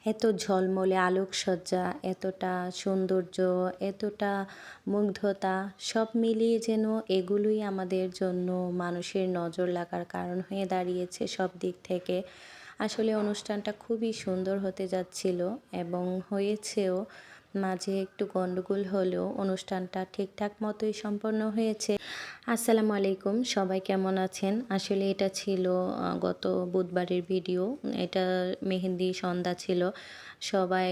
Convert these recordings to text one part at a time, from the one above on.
এত ঝলমলে আলোকসজ্জা, এতটা সৌন্দর্য, এতটা মুগ্ধতা সব মিলিয়ে যেন এগুলোই আমাদের জন্য মানুষের নজর লাগার কারণ হয়ে দাঁড়িয়েছে সব দিক থেকে। আসলে অনুষ্ঠানটা খুবই সুন্দর হতে যাচ্ছিল এবং হয়েছেও। মাঝে একটু গন্ডগোল হলেও অনুষ্ঠানটা ঠিকঠাক মতোই সম্পন্ন হয়েছে। আসসালামু আলাইকুম, সবাই কেমন আছেন? আসলে এটা ছিল গত বুধবারের ভিডিও। এটা মেহেন্দি সন্ধ্যা ছিল। সবাই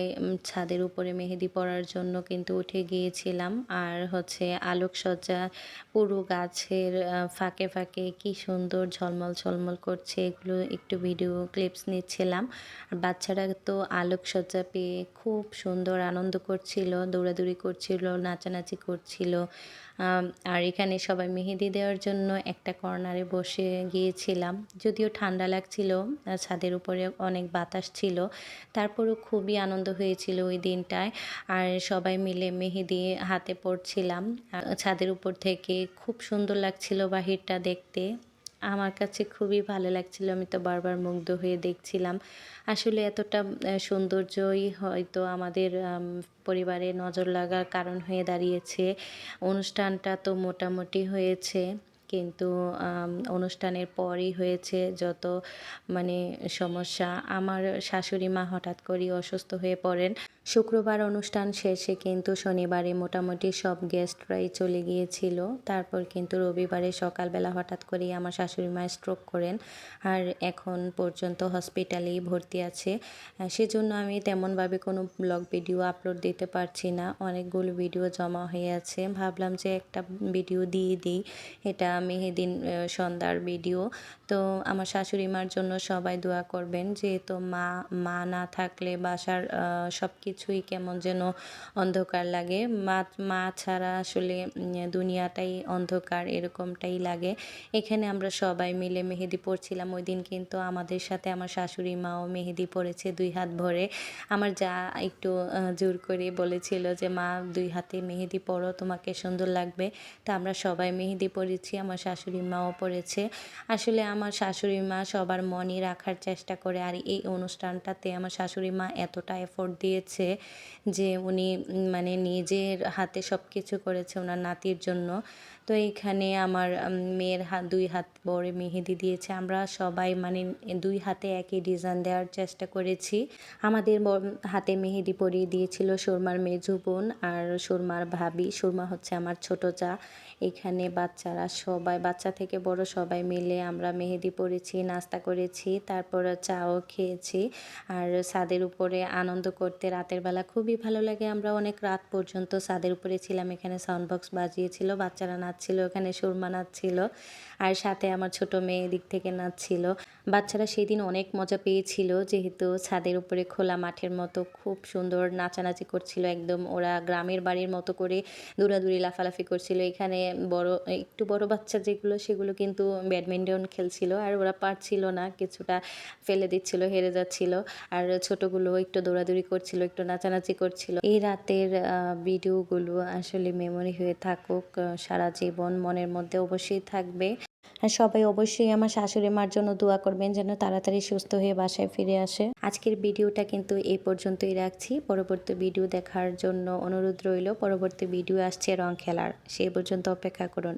ছাদের উপরে মেহেদি পড়ার জন্য কিন্তু উঠে গিয়েছিলাম। আর হচ্ছে আলোকসজ্জা পুরো গাছের ফাঁকে ফাঁকে কি সুন্দর ঝলমল ঝলমল করছে, এগুলো একটু ভিডিও ক্লিপস নিচ্ছিলাম। আর বাচ্চারা তো আলোকসজ্জা পেয়ে খুব সুন্দর আনন্দ করছিল, দৌড়াদৌড়ি করছিল, নাচানাচি করছিল। আর এখানে সবাই মেহেদি দেওয়ার জন্য একটা কর্নারে বসে গিয়েছিলাম। যদিও ঠান্ডা লাগছিল, ছাদের উপরে অনেক বাতাস ছিল, তারপরেও খুবই আনন্দ হয়েছিল ওই দিনটায়। আর সবাই মিলে মেহেদি হাতে পড়ছিলাম ছাদের উপর থেকে। খুব সুন্দর লাগছিল বাহিরটা দেখতে। আমার কাছে খুবই ভালো লাগছিল, আমি তো বারবার মুগ্ধ হয়ে দেখছিলাম। আসলে এতটা সৌন্দর্যই হয়তো আমাদের পরিবারে নজর লাগার কারণ হয়ে দাঁড়িয়েছে। অনুষ্ঠানটা তো মোটামুটি হয়েছে, কিন্তু অনুষ্ঠানের পরই হয়েছে যত মানে সমস্যা। আমার শাশুড়ি মা হঠাৎ করেই অসুস্থ হয়ে পড়েন। শুক্রবার অনুষ্ঠান শেষে কিন্তু শনিবারে মোটামুটি সব গেস্টরাই চলে গিয়েছিল। তারপর কিন্তু রবিবারে সকালবেলা হঠাৎ করেই আমার শাশুড়ি মা স্ট্রোক করেন। আর এখন পর্যন্ত হসপিটালেই ভর্তি আছে। সেজন্য আমি তেমনভাবে কোনো ব্লগ ভিডিও আপলোড দিতে পারছি না। অনেকগুলো ভিডিও জমা হয়ে আছে, ভাবলাম যে একটা ভিডিও দিয়ে দিই। এটা মেহেদিন সন্ধ্যার ভিডিও। তো আমার শাশুড়ি মার জন্য সবাই দোয়া করবেন, যেহেতু মা না থাকলে বাসার সব কিছুই কেমন যেন অন্ধকার লাগে। মা ছাড়া আসলে দুনিয়াটাই অন্ধকার, এরকমটাই লাগে। এখানে আমরা সবাই মিলে মেহেদি পড়ছিলাম। ওই দিন কিন্তু আমাদের সাথে আমার শাশুড়ি মাও মেহেদি পড়েছে 2 হাত ভরে। আমার যা একটু জোর করে বলেছিল যে, মা 2 হাতে মেহেদি পরো, তোমাকে সুন্দর লাগবে। তা আমরা সবাই মেহেদি পরেছি, আমার শাশুড়ি মাও পরেছে। আসলে আমার শাশুড়ি মা সবার মনই রাখার চেষ্টা করে। আর এই অনুষ্ঠানটাতে আমার শাশুড়ি মা এতটা এফোর্ট দিয়েছে যে উনি মানে নিজের হাতে সব কিছু করেছে ওনার নাতির জন্য। তো এইখানে আমার মেয়ের 2 হাত ভরে মেহেদি দিয়েছে। আমরা সবাই মানে 2 হাতে একই ডিজাইন দেওয়ার চেষ্টা করেছি। আমাদের হাতে মেহেদি পরিয়ে দিয়েছিল সুরমার মেজো বোন আর সুরমার ভাবি। সুরমা হচ্ছে আমার ছোট যা। এখানে বাচ্চারা সবাই, বাচ্চা থেকে বড় সবাই মিলে আমরা মেহেদি পরেছি, নাস্তা করেছি, তারপর চাও খেয়েছি। আর ছাদের উপরে আনন্দ করতে রাতের বেলা খুবই ভালো লাগে। আমরা অনেক রাত পর্যন্ত ছাদের উপরে ছিলাম। এখানে সাউন্ড বক্স বাজিয়েছিল, বাচ্চারা নাচছিল, এখানে সুরমা নাচছিল, আর সাথে আমার ছোট মেয়ে দিক থেকে নাচছিল। বাচ্চারা সেদিন অনেক মজা পেয়েছিল, যেহেতু ছাদের উপরে খোলা মাঠের মতো খুব সুন্দর নাচানাচি করছিল। একদম ওরা গ্রামের বাড়ির মতো করে দৌড়াদৌড়ি লাফালাফি করছিল। এখানে একটু বড় বাচ্চা যেগুলো, সেগুলো কিন্তু ব্যাডমিন্টন খেলছিল, আর ওরা পারছিল না, কিছুটা ফেলে দিচ্ছিল, হেরে যাচ্ছিল। আর ছোটগুলো একটু দৌড়াদৌড়ি করছিল, একটু নাচানাচি করছিল। এই রাতের ভিডিওগুলো আসলে মেমোরি হয়ে থাকুক সারা জীবন, মনের মধ্যে অবশ্যই থাকবে। আর সবাই অবশ্যই আমার শাশুড়ি মার জন্য দোয়া করবেন যেন তাড়াতাড়ি সুস্থ হয়ে বাসায় ফিরে আসে। আজকের ভিডিওটা কিন্তু এই পর্যন্তই রাখছি। পরবর্তী ভিডিও দেখার জন্য অনুরোধ রইল। পরবর্তী ভিডিও আসছে রং খেলার, সেই পর্যন্ত অপেক্ষা করুন।